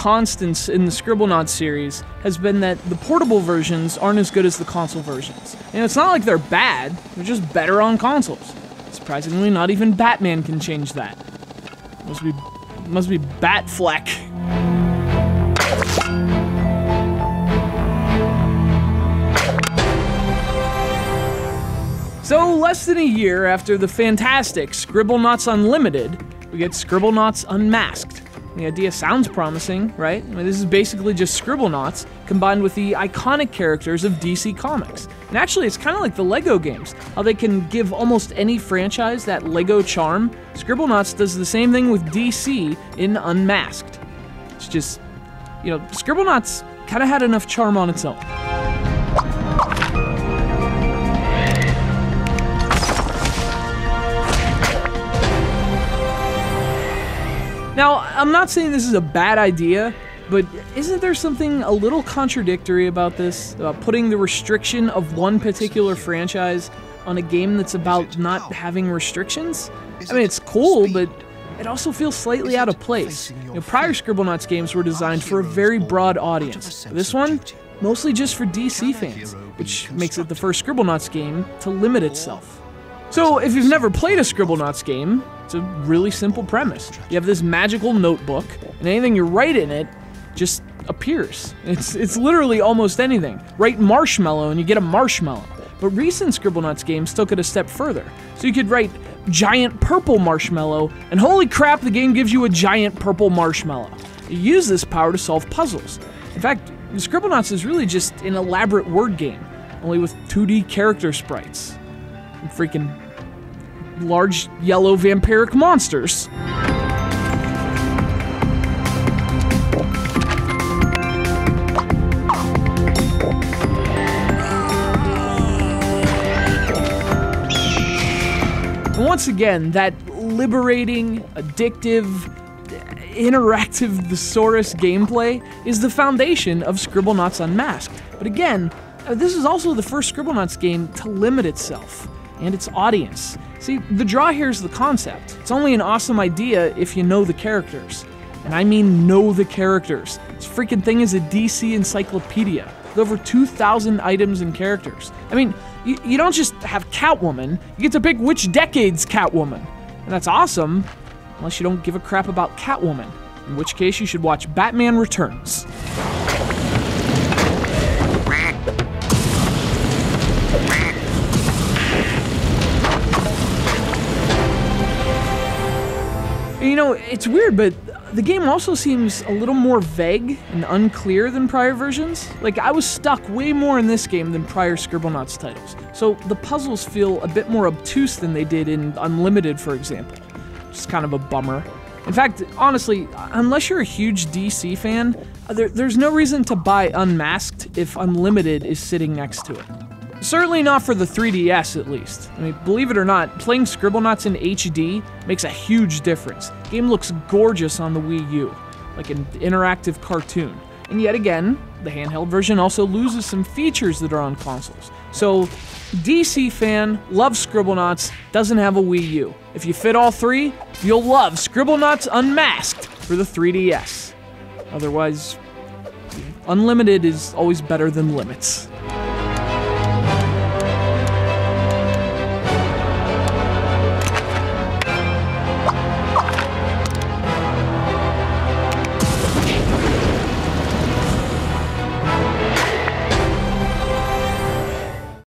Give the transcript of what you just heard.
constants in the Scribblenauts series has been that the portable versions aren't as good as the console versions. And it's not like they're bad, they're just better on consoles. Surprisingly, not even Batman can change that. Must be Batfleck. So, less than a year after the fantastic Scribblenauts Unlimited, we get Scribblenauts Unmasked. The idea sounds promising, right? I mean, this is basically just Scribblenauts combined with the iconic characters of DC Comics. And actually, it's kind of like the Lego games, how they can give almost any franchise that Lego charm. Scribblenauts does the same thing with DC in Unmasked. It's just, you know, Scribblenauts kind of had enough charm on its own. Now, I'm not saying this is a bad idea, but isn't there something a little contradictory about this? About putting the restriction of one particular franchise on a game that's about not having restrictions? I mean, it's cool, but it also feels slightly out of place. You know, prior Scribblenauts games were designed for a very broad audience. This one, mostly just for DC fans, which makes it the first Scribblenauts game to limit itself. So, if you've never played a Scribblenauts game, it's a really simple premise. You have this magical notebook, and anything you write in it just appears. It's literally almost anything. Write marshmallow and you get a marshmallow. But recent Scribblenauts games took it a step further. So you could write giant purple marshmallow, and holy crap, the game gives you a giant purple marshmallow. You use this power to solve puzzles. In fact, Scribblenauts is really just an elaborate word game, only with 2D character sprites. And freaking large yellow vampiric monsters. And once again, that liberating, addictive, interactive thesaurus gameplay is the foundation of Scribblenauts Unmasked. But again, this is also the first Scribblenauts game to limit itself and its audience. See, the draw here is the concept. It's only an awesome idea if you know the characters. And I mean know the characters. This freaking thing is a DC encyclopedia with over 2,000 items and characters. I mean, you don't just have Catwoman, you get to pick which decade's Catwoman. And that's awesome, unless you don't give a crap about Catwoman, in which case you should watch Batman Returns. You know, it's weird, but the game also seems a little more vague and unclear than prior versions. Like, I was stuck way more in this game than prior Scribblenauts titles. So the puzzles feel a bit more obtuse than they did in Unlimited, for example. Which is kind of a bummer. In fact, honestly, unless you're a huge DC fan, there's no reason to buy Unmasked if Unlimited is sitting next to it. Certainly not for the 3DS, at least. I mean, believe it or not, playing Scribblenauts in HD makes a huge difference. The game looks gorgeous on the Wii U, like an interactive cartoon. And yet again, the handheld version also loses some features that are on consoles. So, DC fan, loves Scribblenauts, doesn't have a Wii U. If you fit all three, you'll love Scribblenauts Unmasked for the 3DS. Otherwise, Unlimited is always better than Limits.